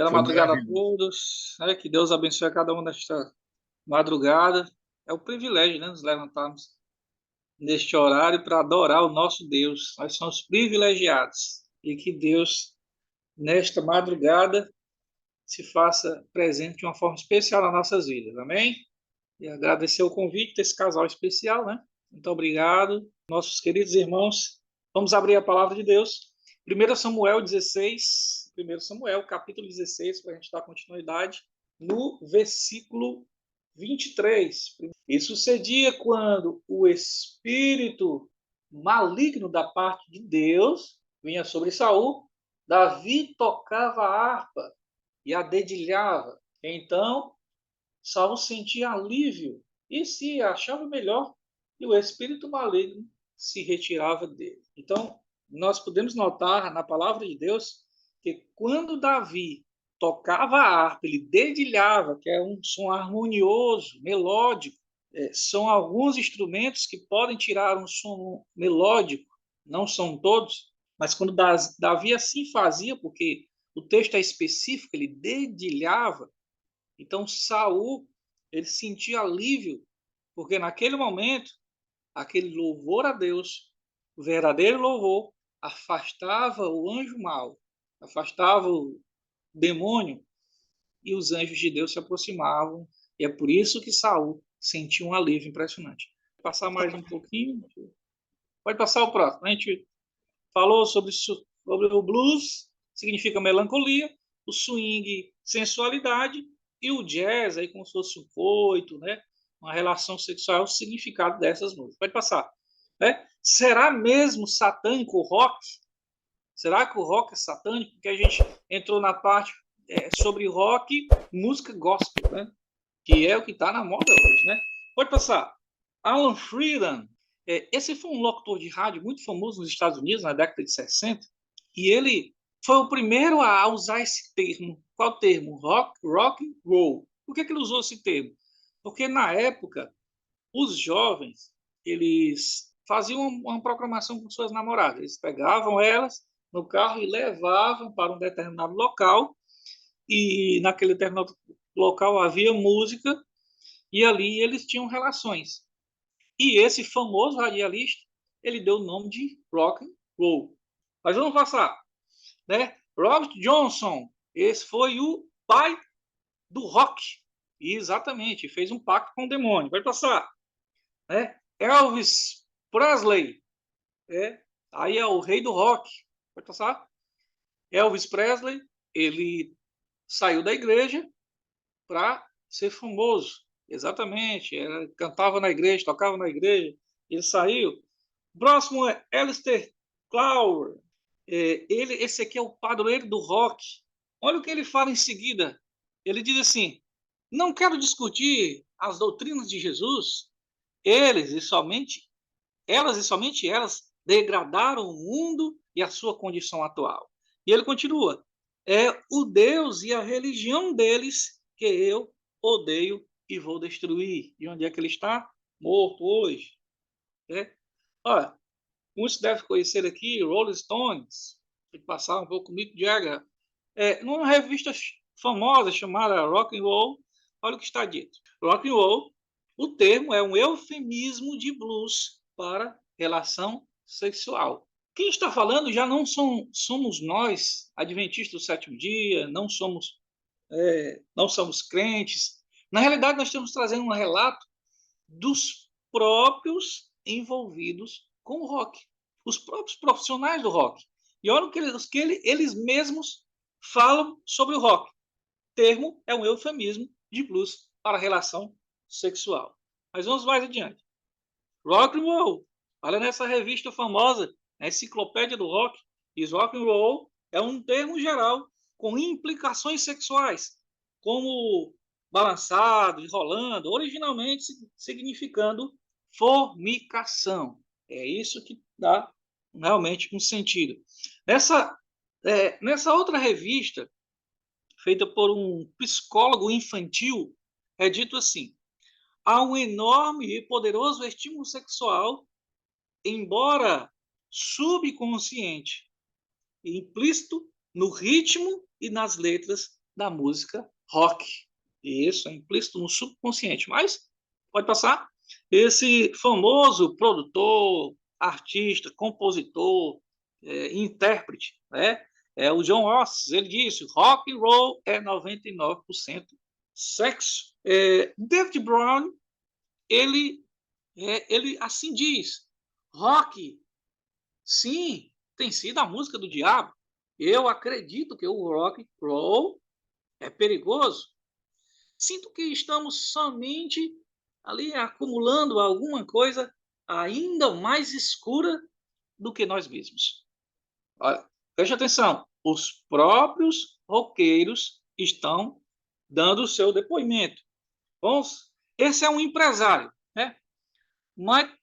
Bela Foi madrugada a maravilhoso. todos. Que Deus abençoe a cada um nesta madrugada. É um privilégio, né, nos levantarmos neste horário para adorar o nosso Deus. Nós somos privilegiados. E que Deus, nesta madrugada, se faça presente de uma forma especial nas nossas vidas. Amém? E agradecer o convite desse casal especial, né? Muito obrigado. Nossos queridos irmãos, vamos abrir a palavra de Deus. 1 Samuel 16, 1 Samuel, capítulo 16, para a gente dar continuidade, no versículo 23. E sucedia quando o espírito maligno da parte de Deus vinha sobre Saul, Davi tocava a harpa e a dedilhava. Então Saul sentia alívio e se achava melhor, e o espírito maligno se retirava dele. Então, nós podemos notar na palavra de Deus que quando Davi tocava a harpa, ele dedilhava, que é um som harmonioso, melódico. São alguns instrumentos que podem tirar um som melódico, não são todos, mas quando Davi assim fazia, porque o texto é específico, ele dedilhava. Então Saul, ele sentia alívio, porque naquele momento, aquele louvor a Deus, o verdadeiro louvor, afastava o anjo mau, afastava o demônio, e os anjos de Deus se aproximavam. E é por isso que Saul sentia um alívio impressionante. Vou passar mais um pouquinho. Pode passar o próximo. A gente falou sobre o blues, significa melancolia, o swing, sensualidade, e o jazz, aí como se fosse um coito, né? Uma relação sexual, o significado dessas músicas. Pode passar. Né? Será mesmo satânico o rock? Será que o rock é satânico? Porque a gente entrou na parte sobre rock, música gospel, né? Que é o que está na moda hoje, né? Pode passar. Alan Freeland, esse foi um locutor de rádio muito famoso nos Estados Unidos, na década de 60, e ele foi o primeiro a usar esse termo. Qual termo? Rock and roll. Por que ele usou esse termo? Porque na época, os jovens, eles faziam uma proclamação com suas namoradas. Eles pegavam elas no carro e levavam para um determinado local, e naquele determinado local havia música, e ali eles tinham relações. E esse famoso radialista, ele deu o nome de rock and roll. Mas vamos passar, né? Robert Johnson, esse foi o pai do rock. E exatamente, fez um pacto com o demônio. Vai passar, né? Elvis Presley, aí é o rei do rock. Vai passar. Elvis Presley, ele saiu da igreja para ser famoso. Exatamente, cantava na igreja, tocava na igreja, ele saiu. O próximo é Aleister Crowley. Esse aqui é o padroeiro do rock. Olha o que ele fala em seguida. Ele diz assim: não quero discutir as doutrinas de Jesus. Elas e somente elas degradaram o mundo e a sua condição atual. E ele continua: é o Deus e a religião deles que eu odeio e vou destruir. E onde é que ele está? Morto hoje. Olha, muitos devem conhecer aqui Rolling Stones, que passaram um pouco com Mick Jagger. Numa revista famosa chamada Rock and Roll, olha o que está dito. Rock and Roll, o termo é um eufemismo de blues para relação sexual. Quem está falando já não somos nós, adventistas do sétimo dia, não somos crentes. Na realidade, nós estamos trazendo um relato dos próprios envolvidos com o rock, os próprios profissionais do rock. E olha o que eles mesmos falam sobre o rock. O termo é um eufemismo de blues para relação sexual. Mas vamos mais adiante. Rock and roll. Olha nessa revista famosa, a Enciclopédia do Rock, diz rock and roll é um termo geral com implicações sexuais, como balançado, enrolando, originalmente significando fornicação. É isso que dá realmente um sentido. Nessa outra revista, feita por um psicólogo infantil, é dito assim: há um enorme e poderoso estímulo sexual, embora subconsciente, implícito no ritmo e nas letras da música rock. Isso é implícito no subconsciente, mas pode passar. Esse famoso produtor, artista, compositor, intérprete, né? É o John Oates, ele disse, rock and roll é 99% sexo. David Brown, ele assim diz, rock, sim, tem sido a música do diabo. Eu acredito que o rock and roll é perigoso. Sinto que estamos somente ali acumulando alguma coisa ainda mais escura do que nós mesmos. Olha, preste atenção, os próprios roqueiros estão dando o seu depoimento. Vamos, esse é um empresário, né? Mike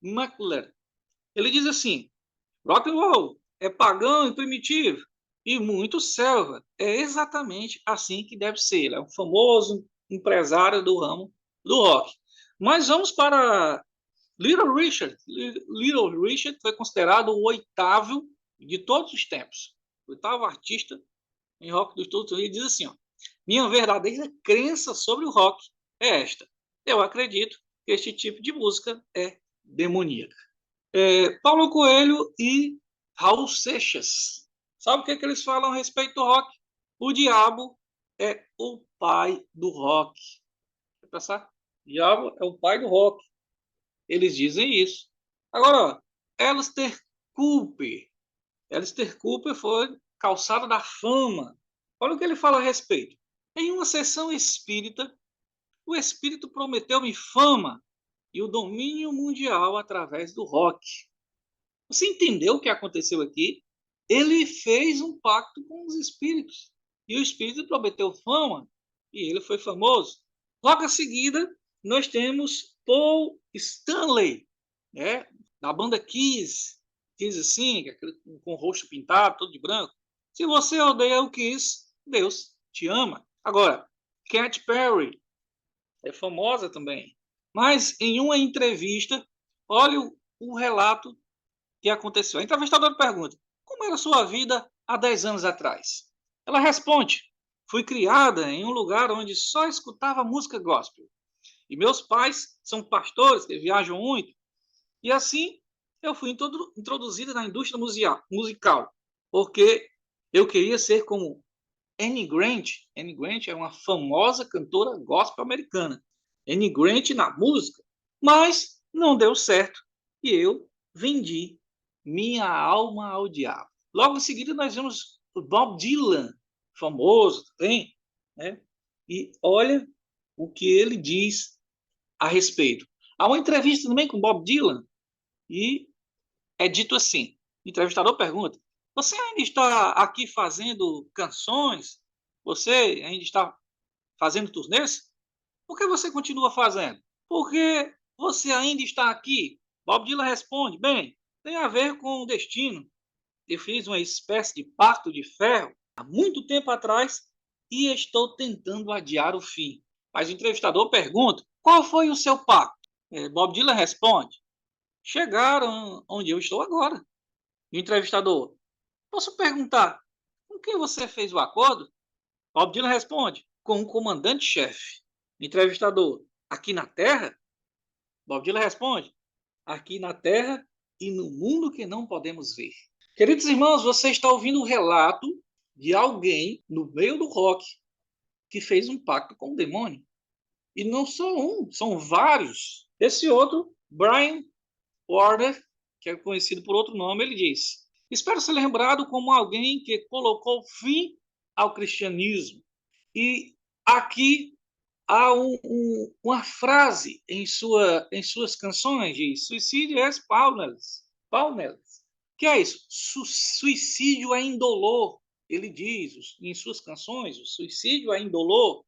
McClure. Ele diz assim, rock and roll é pagão e primitivo e muito selva. É exatamente assim que deve ser. Ele é um famoso empresário do ramo do rock. Mas vamos para Little Richard. Little Richard foi considerado o oitavo de todos os tempos. O oitavo artista em rock dos Estados Unidos. Ele diz assim, ó, minha verdadeira crença sobre o rock é esta. Eu acredito que este tipo de música é demoníaca. Paulo Coelho e Raul Seixas. Sabe o que eles falam a respeito do rock? O diabo é o pai do rock. Quer pensar? O diabo é o pai do rock. Eles dizem isso. Agora, ó, Alistair Cooper. Alistair Cooper foi calçado da fama. Olha o que ele fala a respeito. Em uma sessão espírita, o espírito prometeu-me fama e o domínio mundial através do rock. Você entendeu o que aconteceu aqui? Ele fez um pacto com os espíritos. E o espírito prometeu fama. E ele foi famoso. Logo a seguida, nós temos Paul Stanley, né? Da banda Kiss. Kiss assim, com o rosto pintado, todo de branco. Se você odeia o Kiss, Deus te ama. Agora, Katy Perry é famosa também. Mas em uma entrevista, olha o relato que aconteceu. A entrevistadora pergunta, como era a sua vida há 10 anos atrás? Ela responde, fui criada em um lugar onde só escutava música gospel. E meus pais são pastores que viajam muito. E assim eu fui introduzida na indústria musical, porque eu queria ser como Annie Grant. Annie Grant é uma famosa cantora gospel americana. Annie Grant na música, mas não deu certo. E eu vendi minha alma ao diabo. Logo em seguida, nós vemos o Bob Dylan, famoso também, né? E olha o que ele diz a respeito. Há uma entrevista também com Bob Dylan e é dito assim: o entrevistador pergunta, você ainda está aqui fazendo canções? Você ainda está fazendo turnês? Por que você continua fazendo? Porque você ainda está aqui? Bob Dylan responde, bem, tem a ver com o destino. Eu fiz uma espécie de pacto de ferro há muito tempo atrás e estou tentando adiar o fim. Mas o entrevistador pergunta, qual foi o seu pacto? Bob Dylan responde, chegaram onde eu estou agora. E o entrevistador, posso perguntar, com quem você fez o acordo? Bob Dylan responde, com o comandante-chefe. Entrevistador, aqui na Terra? Bob Dylan responde, aqui na Terra e no mundo que não podemos ver. Queridos irmãos, você está ouvindo o relato de alguém no meio do rock que fez um pacto com o demônio. E não só um, são vários. Esse outro, Brian Warner, que é conhecido por outro nome, ele diz, espero ser lembrado como alguém que colocou fim ao cristianismo. E aqui há uma frase em suas canções de suicídio é paulness. Que é isso? Suicídio é indolor. Ele diz em suas canções, o suicídio é indolor.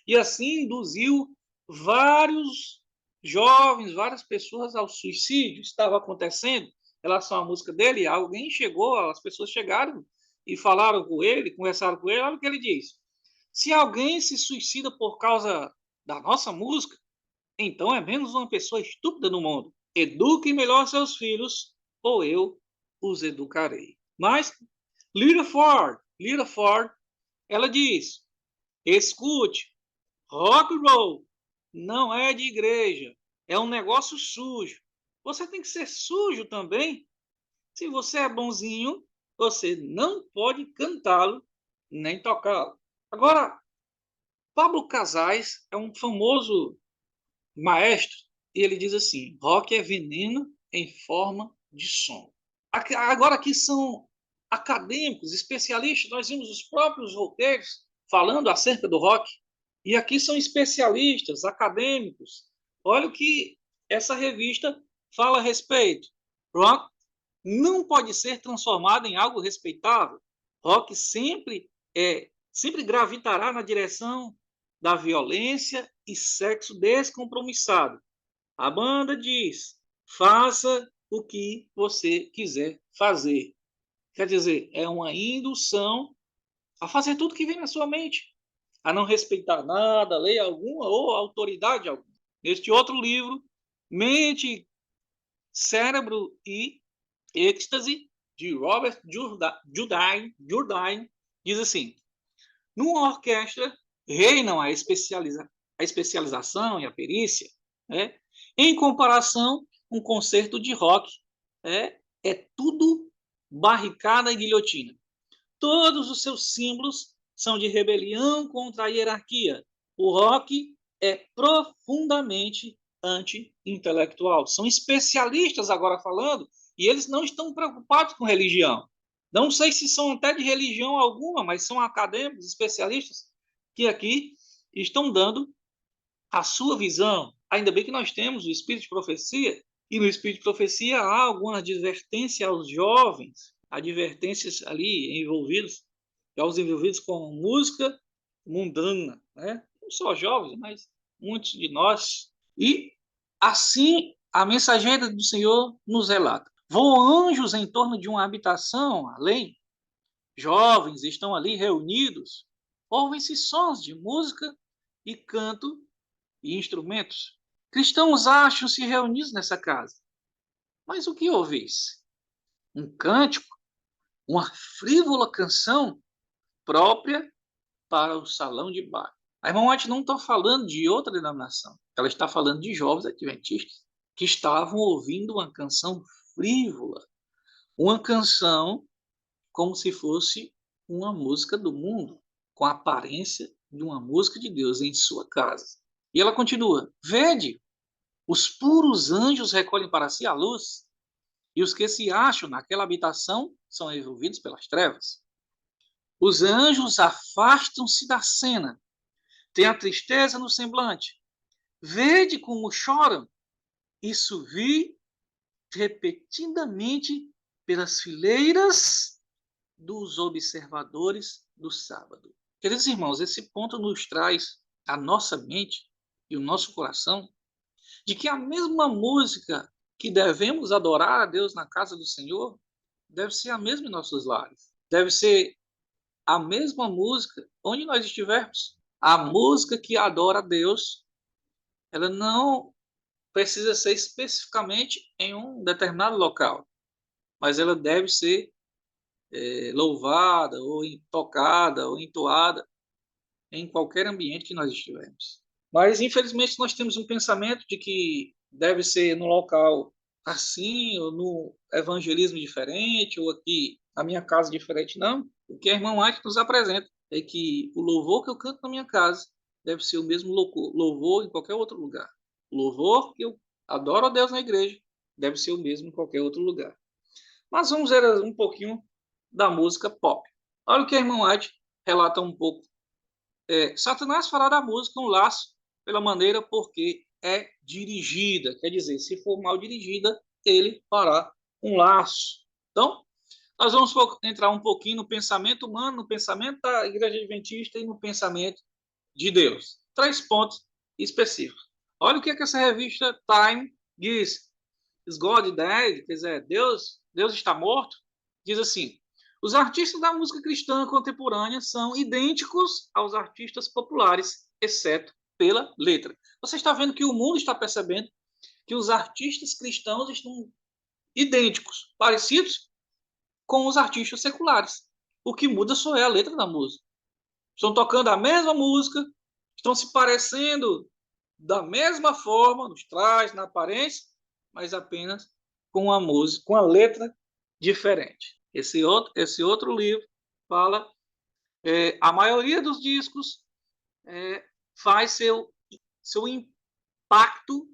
E assim induziu vários jovens, várias pessoas ao suicídio. Estava acontecendo em relação à música dele. Alguém chegou, as pessoas chegaram e falaram com ele, conversaram com ele. Olha o que ele diz. Se alguém se suicida por causa da nossa música, então é menos uma pessoa estúpida no mundo. Eduque melhor seus filhos, ou eu os educarei. Mas Lita Ford, ela diz, Escute, rock and roll não é de igreja, é um negócio sujo. Você tem que ser sujo também. Se você é bonzinho, você não pode cantá-lo nem tocá-lo. Agora, Pablo Casais é um famoso maestro e ele diz assim: rock é veneno em forma de som. Agora aqui são acadêmicos, especialistas, nós vimos os próprios roqueiros falando acerca do rock, e aqui são especialistas, acadêmicos. Olha o que essa revista fala a respeito. Rock não pode ser transformado em algo respeitável. Rock sempre gravitará na direção da violência e sexo descompromissado. A banda diz: faça o que você quiser fazer. Quer dizer, é uma indução a fazer tudo que vem na sua mente, a não respeitar nada, lei alguma ou autoridade alguma. Neste outro livro, Mente, Cérebro e Êxtase, de Robert Jourdain, diz assim: numa orquestra reinam a especialização e a perícia, né? Em comparação, um concerto de rock é tudo barricada e guilhotina. Todos os seus símbolos são de rebelião contra a hierarquia. O rock é profundamente anti-intelectual. São especialistas agora falando, e eles não estão preocupados com religião. Não sei se são até de religião alguma, mas são acadêmicos, especialistas, que aqui estão dando a sua visão. Ainda bem que nós temos o Espírito de Profecia, e no Espírito de Profecia há alguma advertência aos jovens, advertências ali jovens envolvidos com música mundana, né? Não só jovens, mas muitos de nós. E assim a mensageira do Senhor nos relata. Voam anjos em torno de uma habitação além, jovens estão ali reunidos, ouvem-se sons de música e canto e instrumentos. Cristãos acham-se reunidos nessa casa. Mas o que ouvis? Um cântico, uma frívola canção própria para o salão de bar. A irmã White não está falando de outra denominação. Ela está falando de jovens adventistas que estavam ouvindo uma canção frívola, uma canção como se fosse uma música do mundo, com a aparência de uma música de Deus em sua casa. E ela continua: vede, os puros anjos recolhem para si a luz, e os que se acham naquela habitação são envolvidos pelas trevas. Os anjos afastam-se da cena, têm a tristeza no semblante. Vede como choram. Isso vi repetidamente pelas fileiras dos observadores do sábado. Queridos irmãos, esse ponto nos traz a nossa mente e o nosso coração de que a mesma música que devemos adorar a Deus na casa do Senhor deve ser a mesma em nossos lares. Deve ser a mesma música onde nós estivermos. A música que adora a Deus, ela não precisa ser especificamente em um determinado local, mas ela deve ser louvada, ou tocada, ou entoada em qualquer ambiente que nós estivermos. Mas, infelizmente, nós temos um pensamento de que deve ser no local assim, ou no evangelismo diferente, ou aqui na minha casa diferente. Não. O que a irmã White nos apresenta é que o louvor que eu canto na minha casa deve ser o mesmo louvor em qualquer outro lugar. O louvor que eu adoro a Deus na igreja deve ser o mesmo em qualquer outro lugar. Mas vamos ver um pouquinho da música pop. Olha o que a irmã White relata um pouco. Satanás fará da música um laço pela maneira porque é dirigida. Quer dizer, se for mal dirigida, ele fará um laço. Então, nós vamos entrar um pouquinho no pensamento humano, no pensamento da Igreja Adventista e no pensamento de Deus. 3 pontos específicos. Olha o que essa revista Time diz. Is God dead? Quer dizer, Deus está morto? Diz assim: os artistas da música cristã contemporânea são idênticos aos artistas populares, exceto pela letra. Você está vendo que o mundo está percebendo que os artistas cristãos estão idênticos, parecidos com os artistas seculares. O que muda só é a letra da música. estão tocando a mesma música, estão se parecendo da mesma forma, nos trajes, na aparência, mas apenas com a música, com a letra diferente. Esse outro livro fala a maioria dos discos faz seu impacto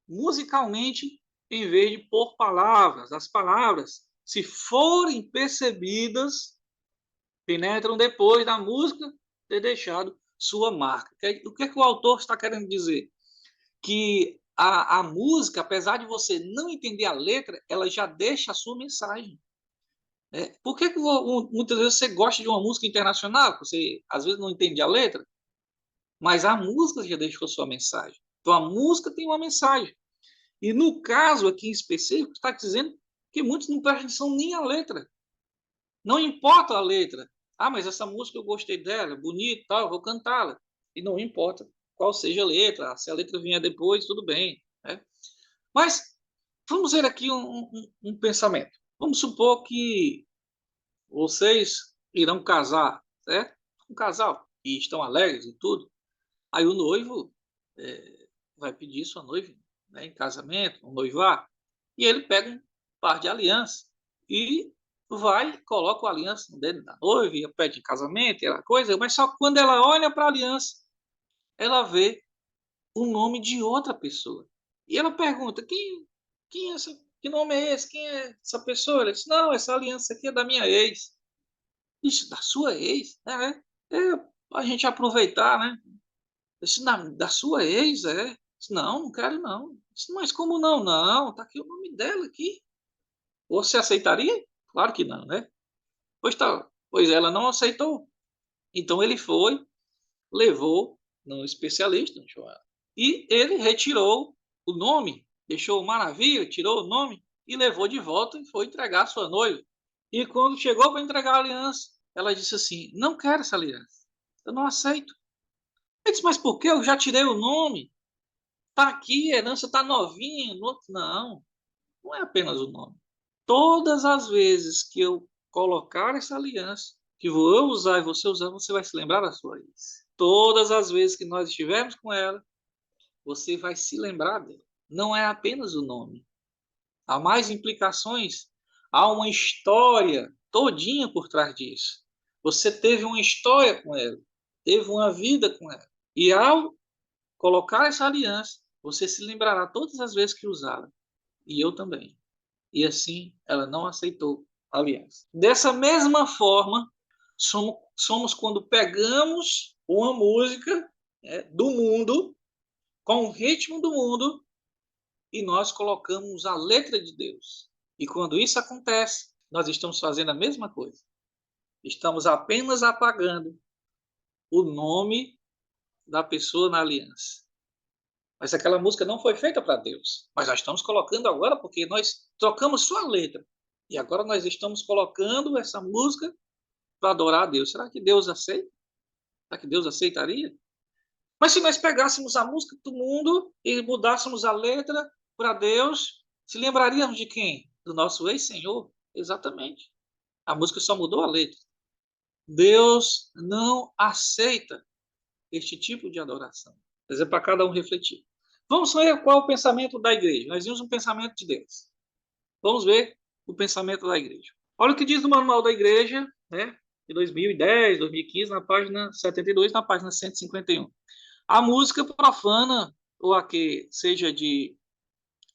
musicalmente em vez de por palavras. As palavras, se forem percebidas, penetram depois da música ter deixado sua marca. O que o autor está querendo dizer? Que a música, apesar de você não entender a letra, ela já deixa a sua mensagem. Por que muitas vezes você gosta de uma música internacional? Você às vezes não entende a letra, mas a música já deixou sua mensagem. Então a música tem uma mensagem. E no caso aqui em específico, está dizendo que muitos não prestam atenção nem à letra. Não importa a letra. Ah, mas essa música eu gostei dela, bonita e tal, eu vou cantá-la. E não importa qual seja a letra. Se a letra vier depois, tudo bem. Né? Mas vamos ver aqui um pensamento. Vamos supor que vocês irão casar, certo? Um casal, e estão alegres e tudo. Aí o noivo vai pedir sua noiva, né, em casamento, um noivar, e ele pega um par de alianças e vai, coloca a aliança no dedo da noiva e pede em casamento, aquela coisa, mas só quando ela olha para a aliança, ela vê o nome de outra pessoa. E ela pergunta, quem é essa, que nome é esse? Quem é essa pessoa? Ele diz, não, essa aliança aqui é da minha ex. Isso, da sua ex? A gente aproveitar, né? Disse, da sua ex, é? Disse, não quero não. Disse, mas como não? Não, tá aqui o nome dela aqui. Você aceitaria? Claro que não, né? Pois tá, pois ela não aceitou. Então ele foi, levou no especialista, e ele retirou o nome, deixou maravilha, tirou o nome e levou de volta e foi entregar a sua noiva. E quando chegou para entregar a aliança, ela disse assim, não quero essa aliança, eu não aceito. Ele disse, mas por quê? Eu já tirei o nome. Está aqui, a herança está novinha. Não, não é apenas o nome. Todas as vezes que eu colocar essa aliança, que vou eu usar e você usar, você vai se lembrar da sua ex. Todas as vezes que nós estivermos com ela, você vai se lembrar dela. Não é apenas o nome. Há mais implicações. Há uma história todinha por trás disso. Você teve uma história com ela, teve uma vida com ela. E ao colocar essa aliança, você se lembrará todas as vezes que usá-la. E eu também. E assim, ela não aceitou a aliança. Dessa mesma forma, somos quando pegamos uma música do mundo, com o ritmo do mundo, e nós colocamos a letra de Deus. E quando isso acontece, nós estamos fazendo a mesma coisa. Estamos apenas apagando o nome da pessoa na aliança. Mas aquela música não foi feita para Deus. Mas nós estamos colocando agora porque nós trocamos sua letra. E agora nós estamos colocando essa música para adorar a Deus. Será que Deus aceita? Será que Deus aceitaria? Mas se nós pegássemos a música do mundo e mudássemos a letra para Deus, se lembraríamos de quem? Do nosso ex-senhor? Exatamente. A música só mudou a letra. Deus não aceita este tipo de adoração. Mas é para cada um refletir. Vamos ver qual é o pensamento da igreja. Nós vimos um pensamento de Deus. Vamos ver o pensamento da igreja. Olha o que diz no manual da igreja, né, de 2010, 2015, na página 72, na página 151. A música profana, ou a que seja de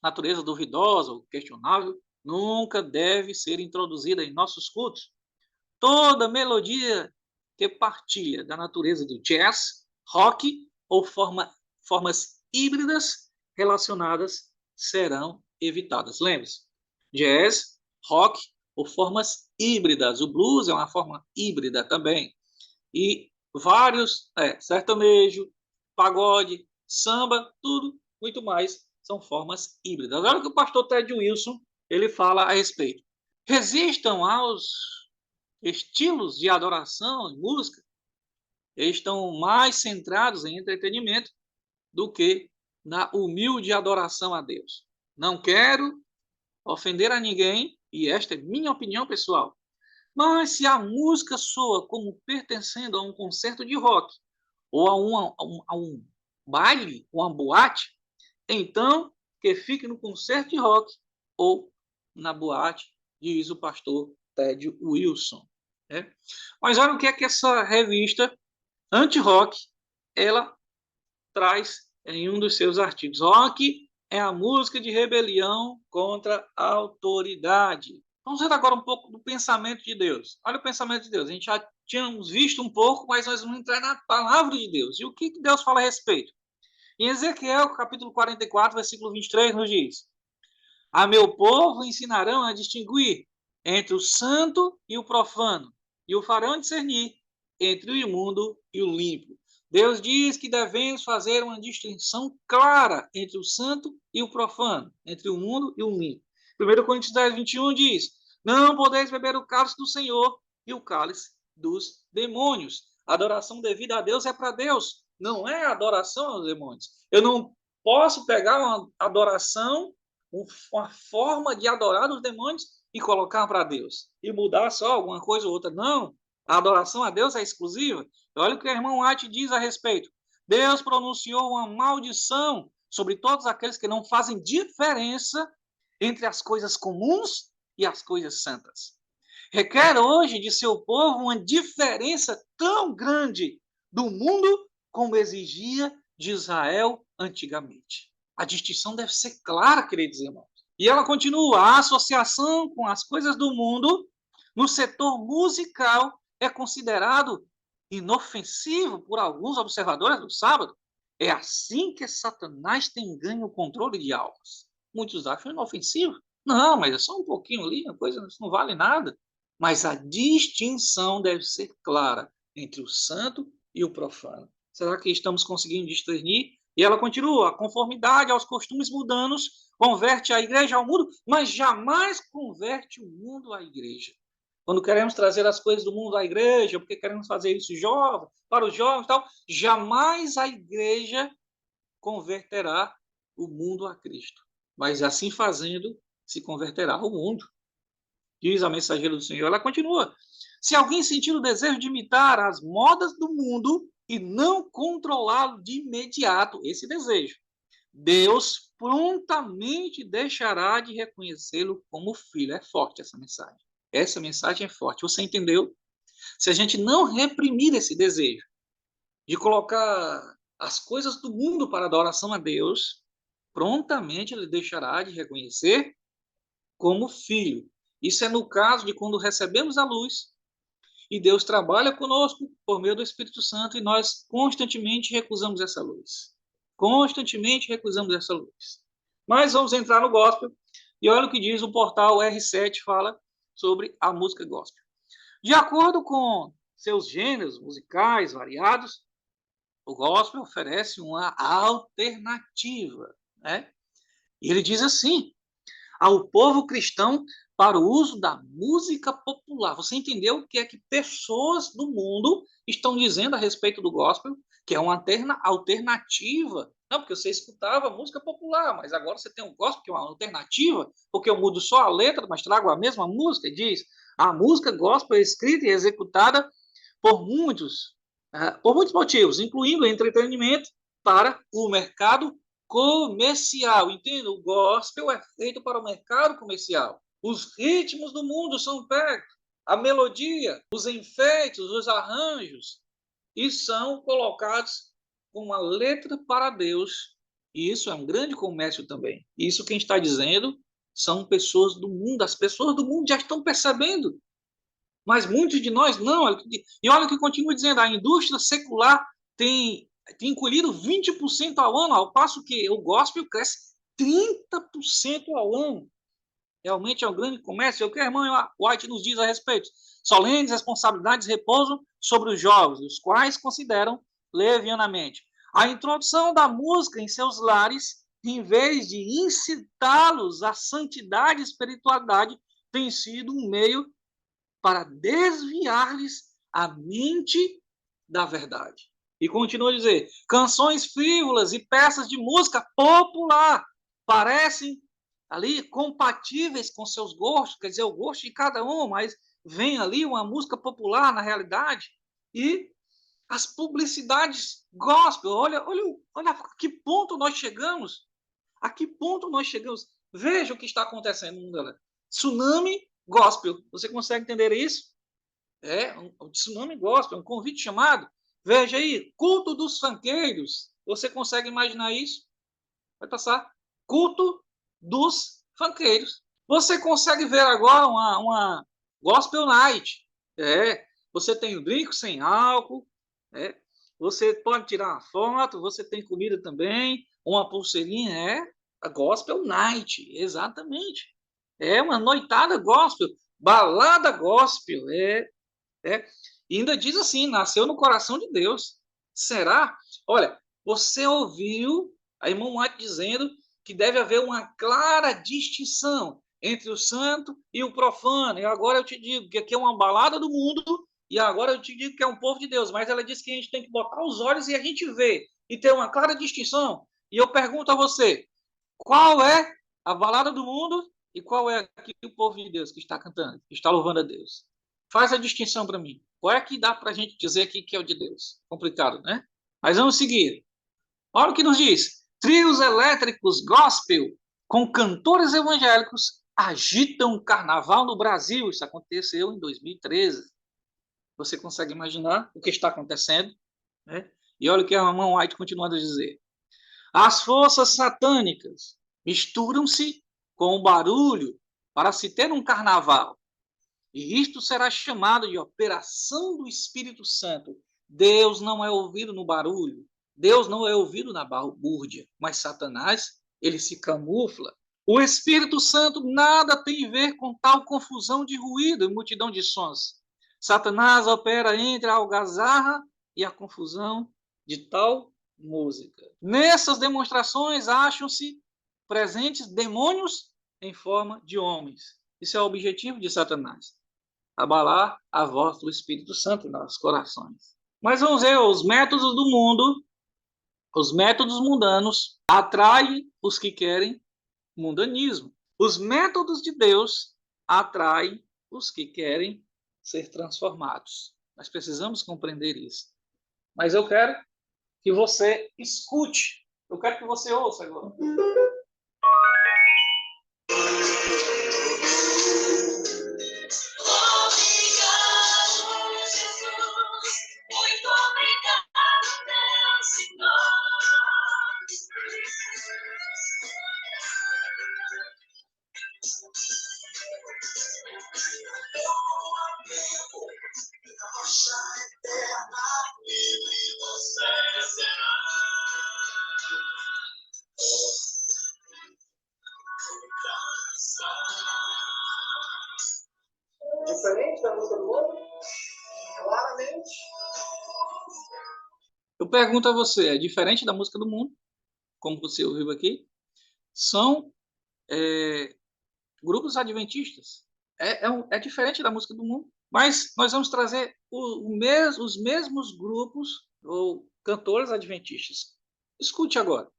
natureza duvidosa ou questionável, nunca deve ser introduzida em nossos cultos. Toda melodia que partilha da natureza do jazz, rock ou formas híbridas relacionadas serão evitadas. Lembre-se, jazz, rock ou formas híbridas. O blues é uma forma híbrida também. E vários, sertanejo, pagode, samba, tudo, muito mais, são formas híbridas. Olha o que o pastor Ted Wilson ele fala a respeito. Resistam aos estilos de adoração e música, eles estão mais centrados em entretenimento do que na humilde adoração a Deus. Não quero ofender a ninguém, e esta é minha opinião pessoal, Mas se a música soa como pertencendo a um concerto de rock, ou a um baile, uma boate, então que fique no concerto de rock ou na boate, diz o pastor Ted Wilson. Né? Mas olha o que é que essa revista anti-rock ela traz em um dos seus artigos. Rock é a música de rebelião contra a autoridade. Vamos ver agora um pouco do pensamento de Deus. Olha o pensamento de Deus. A gente já tínhamos visto um pouco, mas nós vamos entrar na palavra de Deus. E o que Deus fala a respeito? Em Ezequiel, capítulo 44, versículo 23, nos diz: A meu povo ensinarão a distinguir entre o santo e o profano, e o farão discernir entre o imundo e o limpo. Deus diz que devemos fazer uma distinção clara entre o santo e o profano, entre o imundo e o limpo. 1 Coríntios 10, 21 diz: Não podeis beber o cálice do Senhor e o cálice dos demônios. A adoração devida a Deus é para Deus, não é adoração aos demônios. Eu não posso pegar uma adoração, uma forma de adorar os demônios e colocar para Deus. E mudar só alguma coisa ou outra. Não. A adoração a Deus é exclusiva. Olha o que o irmão White diz a respeito. Deus pronunciou uma maldição sobre todos aqueles que não fazem diferença entre as coisas comuns e as coisas santas. Requer hoje de seu povo uma diferença tão grande do mundo como exigia de Israel antigamente. A distinção deve ser clara, queridos irmãos. E ela continua: a associação com as coisas do mundo no setor musical é considerado inofensivo por alguns observadores do sábado. É assim que Satanás tem ganho o controle de almas. Muitos acham inofensivo. Não, mas é só um pouquinho ali, a coisa não vale nada. Mas a distinção deve ser clara entre o santo e o profano. Será que estamos conseguindo discernir? E ela continua: a conformidade aos costumes mundanos converte a igreja ao mundo, mas jamais converte o mundo à igreja. Quando queremos trazer as coisas do mundo à igreja, porque queremos fazer isso jovem, para os jovens e tal, jamais a igreja converterá o mundo a Cristo. Mas assim fazendo, se converterá o mundo. Diz a mensageira do Senhor. Ela continua: se alguém sentir o desejo de imitar as modas do mundo e não controlá-lo de imediato, esse desejo, Deus prontamente deixará de reconhecê-lo como filho. É forte essa mensagem. Essa mensagem é forte. Você entendeu? Se a gente não reprimir esse desejo de colocar as coisas do mundo para adoração a Deus, prontamente ele deixará de reconhecer como filho. Isso é no caso de quando recebemos a luz e Deus trabalha conosco por meio do Espírito Santo e nós constantemente recusamos essa luz. Constantemente recusamos essa luz. Mas vamos entrar no gospel e olha o que diz o portal R7, fala sobre a música gospel. De acordo com seus gêneros musicais variados, o gospel oferece uma alternativa, né? E ele diz assim: ao povo cristão para o uso da música popular. Você entendeu o que é que pessoas do mundo estão dizendo a respeito do gospel? Que é uma alternativa. Não, porque você escutava música popular, mas agora você tem um gospel que é uma alternativa, porque eu mudo só a letra, mas trago a mesma música e diz: a música gospel é escrita e executada por muitos motivos, incluindo entretenimento para o mercado comercial. Entenda, o gospel é feito para o mercado comercial. Os ritmos do mundo são pegos, a melodia, os enfeites, os arranjos, e são colocados com uma letra para Deus. E isso é um grande comércio também. Isso quem está dizendo são pessoas do mundo. As pessoas do mundo já estão percebendo. Mas muitos de nós não. E olha o que continua dizendo: a indústria secular tem encolhido 20% ao ano, ao passo que o gospel cresce 30% ao ano. Realmente é um grande comércio. É o que a irmã White nos diz a respeito. Solenes responsabilidades repousam sobre os jovens, os quais consideram levianamente. A introdução da música em seus lares, em vez de incitá-los à santidade e espiritualidade, tem sido um meio para desviar-lhes a mente da verdade. E continua a dizer: canções frívolas e peças de música popular parecem ali compatíveis com seus gostos, quer dizer, o gosto de cada um, mas vem ali uma música popular, na realidade, e as publicidades gospel. Olha a que ponto nós chegamos. A que ponto nós chegamos. Veja o que está acontecendo no mundo, galera. Tsunami gospel. Você consegue entender isso? É um tsunami gospel, um convite chamado. Veja aí, culto dos funkeiros. Você consegue imaginar isso? Vai passar. Culto dos funkeiros. Você consegue ver agora uma gospel night. Você tem o drink sem álcool. Você pode tirar uma foto. Você tem comida também. Uma pulseirinha. A gospel night. Exatamente. É uma noitada gospel. Balada gospel. E ainda diz assim, nasceu no coração de Deus. Será? Olha, você ouviu a irmã White dizendo que deve haver uma clara distinção entre o santo e o profano. E agora eu te digo que aqui é uma balada do mundo, e agora eu te digo que é um povo de Deus. Mas ela disse que a gente tem que botar os olhos e a gente vê, e ter uma clara distinção. E eu pergunto a você, qual é a balada do mundo e qual é aqui o povo de Deus que está cantando, que está louvando a Deus? Faz a distinção para mim. Qual é que dá para a gente dizer aqui que é o de Deus? Complicado, né? Mas vamos seguir. Olha o que nos diz. Trios elétricos gospel com cantores evangélicos agitam o carnaval no Brasil. Isso aconteceu em 2013. Você consegue imaginar o que está acontecendo? Né? E olha o que a irmã White continua a dizer. As forças satânicas misturam-se com o barulho para se ter um carnaval. E isto será chamado de operação do Espírito Santo. Deus não é ouvido no barulho. Deus não é ouvido na balbúrdia. Mas Satanás, ele se camufla. O Espírito Santo nada tem a ver com tal confusão de ruído e multidão de sons. Satanás opera entre a algazarra e a confusão de tal música. Nessas demonstrações acham-se presentes demônios em forma de homens. Isso é o objetivo de Satanás. Abalar a voz do Espírito Santo em nossos corações. Mas vamos ver, os métodos do mundo, os métodos mundanos, atraem os que querem mundanismo. Os métodos de Deus atraem os que querem ser transformados. Nós precisamos compreender isso. Mas eu quero que você escute. Eu quero que você ouça agora. Diferente da música do mundo? Claramente. Eu pergunto a você, é diferente da música do mundo, como você ouviu aqui? São grupos adventistas. É diferente da música do mundo. Mas nós vamos trazer os mesmos grupos ou cantores adventistas. Escute agora.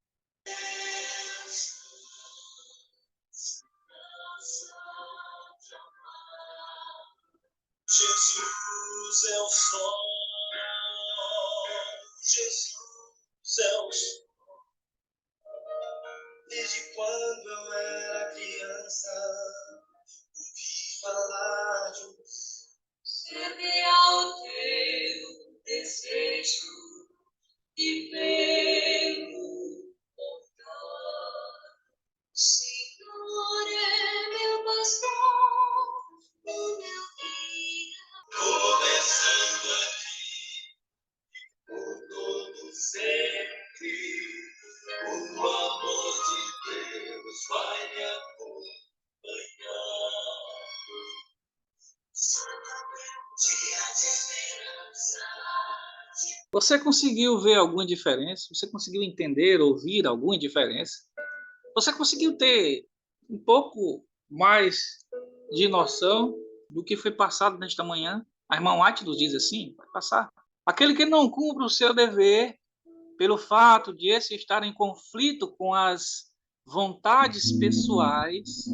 Jesus é o sol, Jesus é o sol. Desde quando eu era criança, ouvi falar de um servir ao teu desejo e pelo portar. Senhor é meu pastor, o meu guia. Começando aqui, por todo sempre, o amor de Deus vai me acompanhar. Dia de esperança. Você conseguiu ver alguma diferença? Você conseguiu entender, ouvir alguma diferença? Você conseguiu ter um pouco mais de noção do que foi passado nesta manhã? A irmã White nos diz assim, vai passar. Aquele que não cumpre o seu dever pelo fato de esse estar em conflito com as vontades pessoais,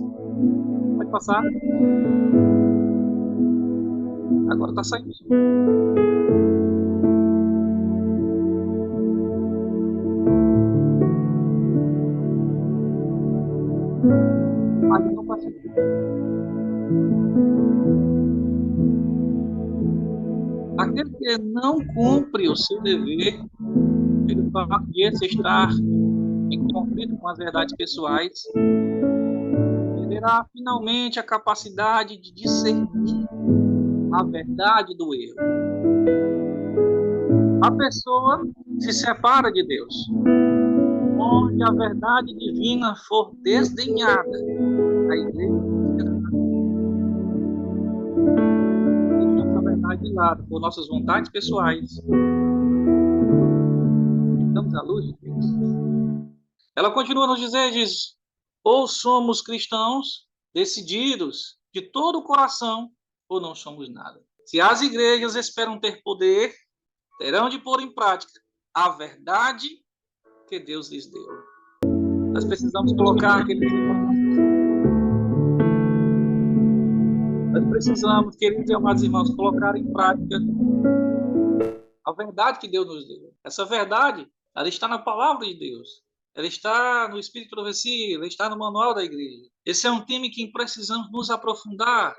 pode passar. Agora está saindo. Mas não passou. Aquele que não cumpre o seu dever, pelo fato de esse estar em conflito com as verdades pessoais, perderá finalmente a capacidade de discernir a verdade do erro. A pessoa se separa de Deus. Onde a verdade divina for desdenhada, a igreja deixa a verdade de lado por nossas vontades pessoais. Estamos à luz de Deus. Ela continua a nos dizer, diz, ou somos cristãos decididos de todo o coração, ou não somos nada. Se as igrejas esperam ter poder, terão de pôr em prática a verdade que Deus lhes deu. Nós precisamos colocar aqueles irmãos. Nós precisamos, queridos e amados irmãos, colocar em prática a verdade que Deus nos deu. Essa verdade, ela está na palavra de Deus. Ela está no Espírito de Profecia, ela está no manual da igreja. Esse é um tema em que precisamos nos aprofundar.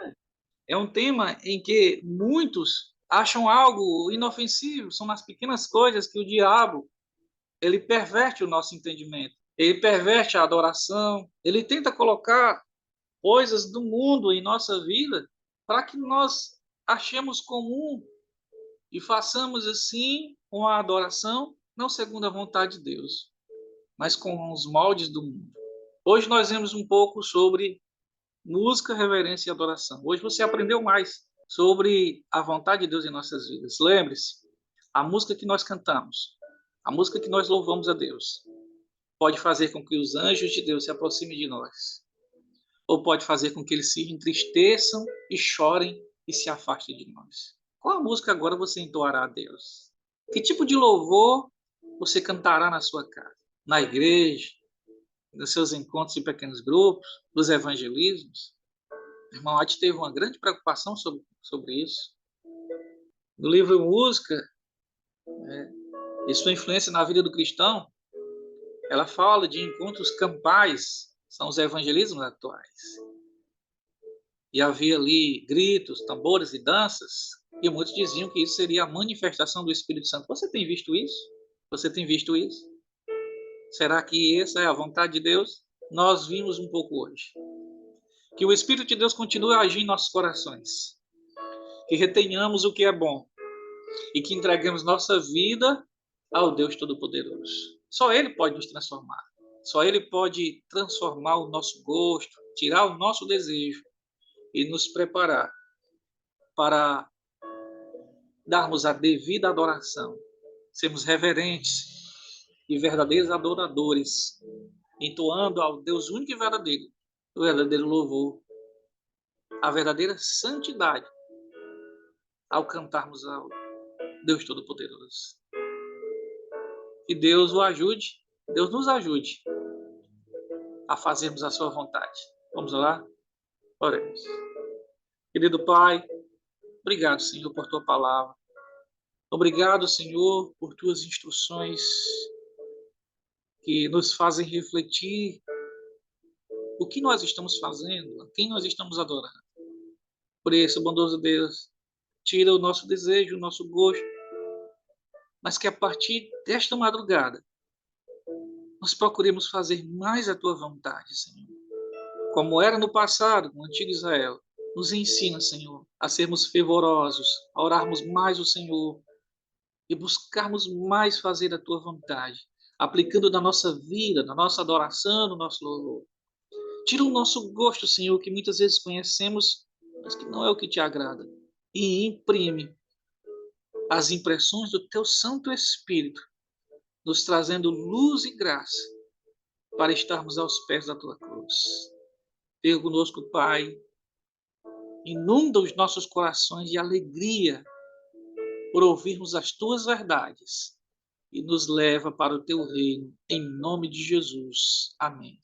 É um tema em que muitos acham algo inofensivo. São nas pequenas coisas que o diabo ele perverte o nosso entendimento. Ele perverte a adoração. Ele tenta colocar coisas do mundo em nossa vida para que nós achemos comum e façamos assim uma adoração não segundo a vontade de Deus, mas com os moldes do mundo. Hoje nós vemos um pouco sobre música, reverência e adoração. Hoje você aprendeu mais sobre a vontade de Deus em nossas vidas. Lembre-se, a música que nós cantamos, a música que nós louvamos a Deus, pode fazer com que os anjos de Deus se aproximem de nós, ou pode fazer com que eles se entristeçam e chorem e se afastem de nós. Qual a música agora você entoará a Deus? Que tipo de louvor você cantará na sua casa, na igreja, nos seus encontros em pequenos grupos, nos evangelismos? O irmão Adi teve uma grande preocupação sobre isso. No livro Música, e sua influência na vida do cristão, ela fala de encontros campais, são os evangelismos atuais. E havia ali gritos, tambores e danças, e muitos diziam que isso seria a manifestação do Espírito Santo. Você tem visto isso? Você tem visto isso? Será que essa é a vontade de Deus? Nós vimos um pouco hoje. Que o Espírito de Deus continue a agir em nossos corações. Que retenhamos o que é bom. E que entreguemos nossa vida ao Deus Todo-Poderoso. Só Ele pode nos transformar. Só Ele pode transformar o nosso gosto, tirar o nosso desejo e nos preparar para darmos a devida adoração. Sermos reverentes e verdadeiros adoradores, entoando ao Deus único e verdadeiro, o verdadeiro louvor, a verdadeira santidade, ao cantarmos ao Deus Todo-Poderoso. Que Deus o ajude, Deus nos ajude a fazermos a sua vontade. Vamos lá? Oremos. Querido Pai, obrigado, Senhor, por tua palavra. Obrigado, Senhor, por tuas instruções que nos fazem refletir o que nós estamos fazendo, a quem nós estamos adorando. Por isso, bondoso Deus, tira o nosso desejo, o nosso gosto, mas que a partir desta madrugada nós procuremos fazer mais a tua vontade, Senhor. Como era no passado, com o antigo Israel, nos ensina, Senhor, a sermos fervorosos, a orarmos mais o Senhor e buscarmos mais fazer a tua vontade, aplicando na nossa vida, na nossa adoração, no nosso louvor. Tira o nosso gosto, Senhor, que muitas vezes conhecemos, mas que não é o que te agrada, e imprime as impressões do teu Santo Espírito, nos trazendo luz e graça para estarmos aos pés da tua cruz. Fica conosco, Pai. Inunda os nossos corações de alegria por ouvirmos as tuas verdades e nos leva para o teu reino, em nome de Jesus. Amém.